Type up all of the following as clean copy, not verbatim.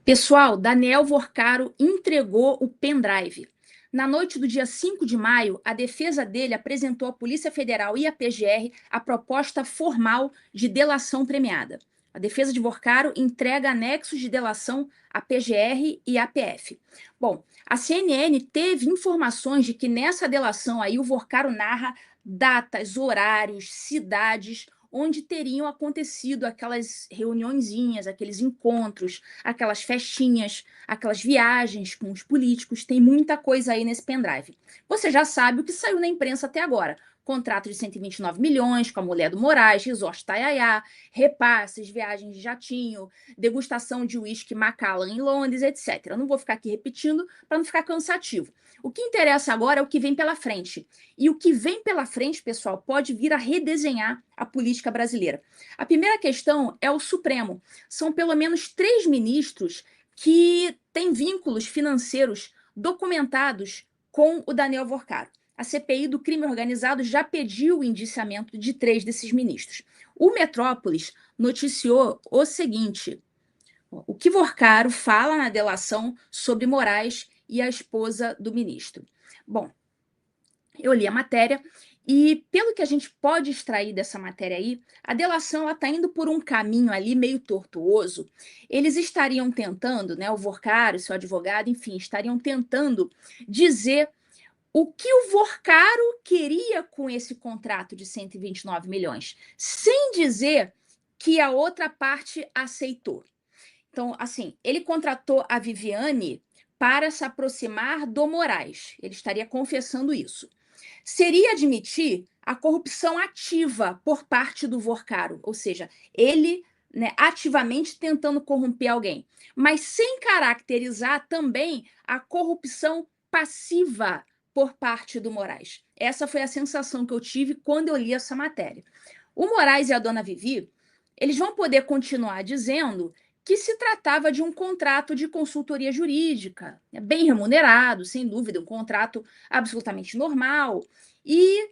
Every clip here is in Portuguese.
Pessoal, Daniel Vorcaro entregou o pendrive. Na noite do dia 5 de maio, a defesa dele apresentou à Polícia Federal e à PGR a proposta formal de delação premiada. A defesa de Vorcaro entrega anexos de delação à PGR e à PF. Bom, a CNN teve informações de que nessa delação aí o Vorcaro narra datas, horários, cidades onde teriam acontecido aquelas reuniõezinhas, aqueles encontros, aquelas festinhas, aquelas viagens com os políticos. Tem muita coisa aí nesse pendrive. Você já sabe o que saiu na imprensa até agora. Contrato de 129 milhões com a mulher do Moraes, resort Taiaiá, repasses, viagens de jatinho, degustação de uísque Macallan em Londres, etc. Eu não vou ficar aqui repetindo para não ficar cansativo. O que interessa agora é o que vem pela frente. E o que vem pela frente, pessoal, pode vir a redesenhar a política brasileira. A primeira questão é o Supremo. São pelo menos 3 ministros que têm vínculos financeiros documentados com o Daniel Vorcaro. A CPI do crime organizado já pediu o indiciamento de 3 desses ministros. O Metrópolis noticiou o seguinte: o que Vorcaro fala na delação sobre Moraes e a esposa do ministro. Bom, eu li a matéria e, pelo que a gente pode extrair dessa matéria aí, a delação está indo por um caminho ali meio tortuoso. Eles estariam tentando, né, o Vorcaro, seu advogado, enfim, estariam tentando dizer o que o Vorcaro queria com esse contrato de 129 milhões, sem dizer que a outra parte aceitou. Então, assim, ele contratou a Viviane para se aproximar do Moraes. Ele estaria confessando isso. Seria admitir a corrupção ativa por parte do Vorcaro, ou seja, ele, né, ativamente tentando corromper alguém, mas sem caracterizar também a corrupção passiva por parte do Moraes. Essa foi a sensação que eu tive quando eu li essa matéria. O Moraes e a dona Vivi, eles vão poder continuar dizendo que se tratava de um contrato de consultoria jurídica, bem remunerado, sem dúvida, um contrato absolutamente normal, e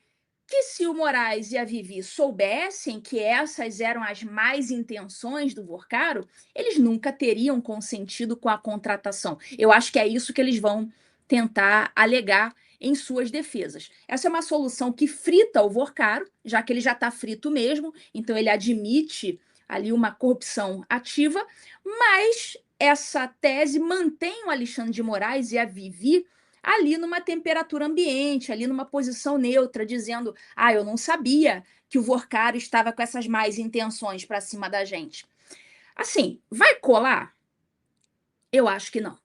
que se o Moraes e a Vivi soubessem que essas eram as más intenções do Vorcaro, eles nunca teriam consentido com a contratação. Eu acho que é isso que eles vão tentar alegar em suas defesas. Essa é uma solução que frita o Vorcaro, já que ele já está frito mesmo, então ele admite ali uma corrupção ativa, mas essa tese mantém o Alexandre de Moraes e a Vivi ali numa temperatura ambiente, ali numa posição neutra, dizendo: ah, eu não sabia que o Vorcaro estava com essas más intenções para cima da gente. Assim, vai colar? Eu acho que não.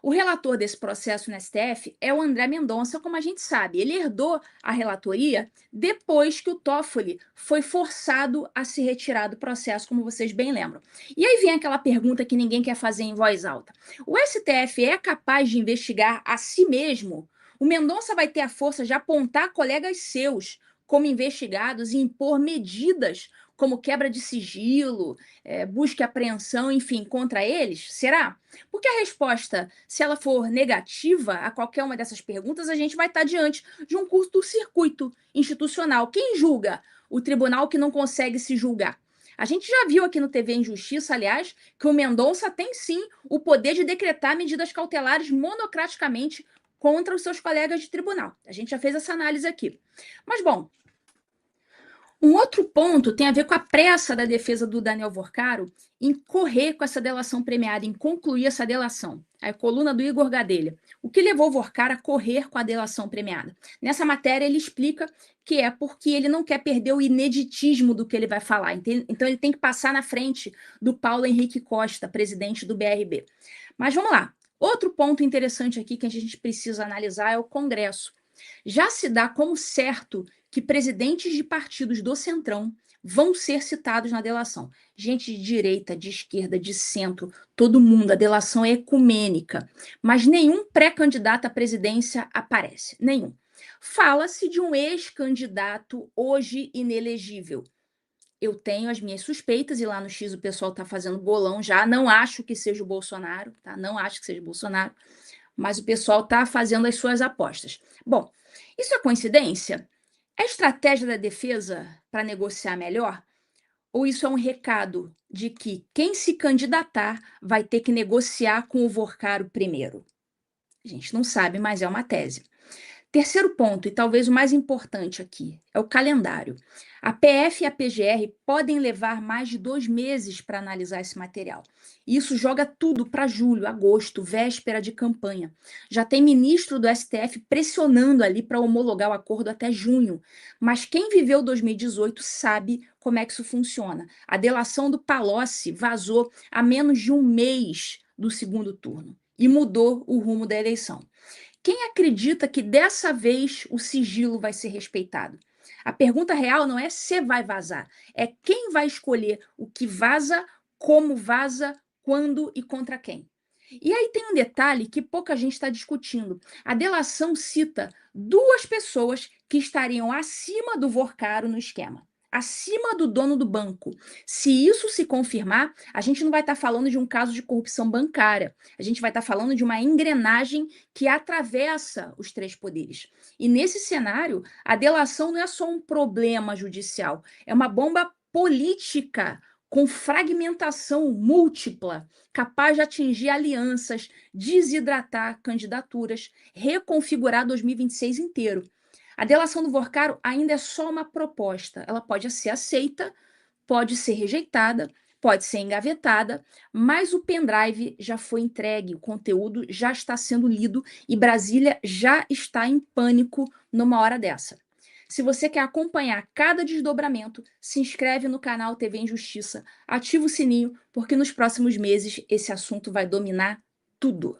O relator desse processo no STF é o André Mendonça, como a gente sabe. Ele herdou a relatoria depois que o Toffoli foi forçado a se retirar do processo, como vocês bem lembram. E aí vem aquela pergunta que ninguém quer fazer em voz alta. O STF é capaz de investigar a si mesmo? O Mendonça vai ter a força de apontar colegas seus como investigados e impor medidas como quebra de sigilo, busca e apreensão, enfim, contra eles? Será? Porque a resposta, se ela for negativa a qualquer uma dessas perguntas, a gente vai estar diante de um curto-circuito institucional. Quem julga? O tribunal que não consegue se julgar. A gente já viu aqui no TV Injustiça, aliás, que o Mendonça tem sim o poder de decretar medidas cautelares monocraticamente contra os seus colegas de tribunal. A gente já fez essa análise aqui. Mas, bom, um outro ponto tem a ver com a pressa da defesa do Daniel Vorcaro em correr com essa delação premiada, em concluir essa delação. A coluna do Igor Gadelha. O que levou o Vorcaro a correr com a delação premiada? Nessa matéria, ele explica que é porque ele não quer perder o ineditismo do que ele vai falar. Então, ele tem que passar na frente do Paulo Henrique Costa, presidente do BRB. Mas vamos lá. Outro ponto interessante aqui que a gente precisa analisar é o Congresso. Já se dá como certo que presidentes de partidos do Centrão vão ser citados na delação. Gente de direita, de esquerda, de centro, todo mundo, a delação é ecumênica. Mas nenhum pré-candidato à presidência aparece, nenhum. Fala-se de um ex-candidato hoje inelegível. Eu tenho as minhas suspeitas, e lá no X o pessoal está fazendo bolão já. Não acho que seja o Bolsonaro, tá? Não acho que seja o Bolsonaro, mas o pessoal está fazendo as suas apostas. Bom, isso é coincidência? É estratégia da defesa para negociar melhor? Ou isso é um recado de que quem se candidatar vai ter que negociar com o Vorcaro primeiro? A gente não sabe, mas é uma tese. Terceiro ponto, e talvez o mais importante aqui, é o calendário. A PF e a PGR podem levar mais de 2 meses para analisar esse material. Isso joga tudo para julho, agosto, véspera de campanha. Já tem ministro do STF pressionando ali para homologar o acordo até junho. Mas quem viveu 2018 sabe como é que isso funciona. A delação do Palocci vazou a menos de um mês do segundo turno e mudou o rumo da eleição. Quem acredita que dessa vez o sigilo vai ser respeitado? A pergunta real não é se vai vazar, é quem vai escolher o que vaza, como vaza, quando e contra quem. E aí tem um detalhe que pouca gente está discutindo. A delação cita 2 pessoas que estariam acima do Vorcaro no esquema, acima do dono do banco. Se isso se confirmar, a gente não vai estar falando de um caso de corrupção bancária, a gente vai estar falando de uma engrenagem que atravessa os 3 poderes. E nesse cenário, a delação não é só um problema judicial, é uma bomba política com fragmentação múltipla, capaz de atingir alianças, desidratar candidaturas, reconfigurar 2026 inteiro. A delação do Vorcaro ainda é só uma proposta. Ela pode ser aceita, pode ser rejeitada, pode ser engavetada, mas o pendrive já foi entregue, o conteúdo já está sendo lido e Brasília já está em pânico numa hora dessa. Se você quer acompanhar cada desdobramento, se inscreve no canal TV em Justiça, ativa o sininho, porque nos próximos meses esse assunto vai dominar tudo.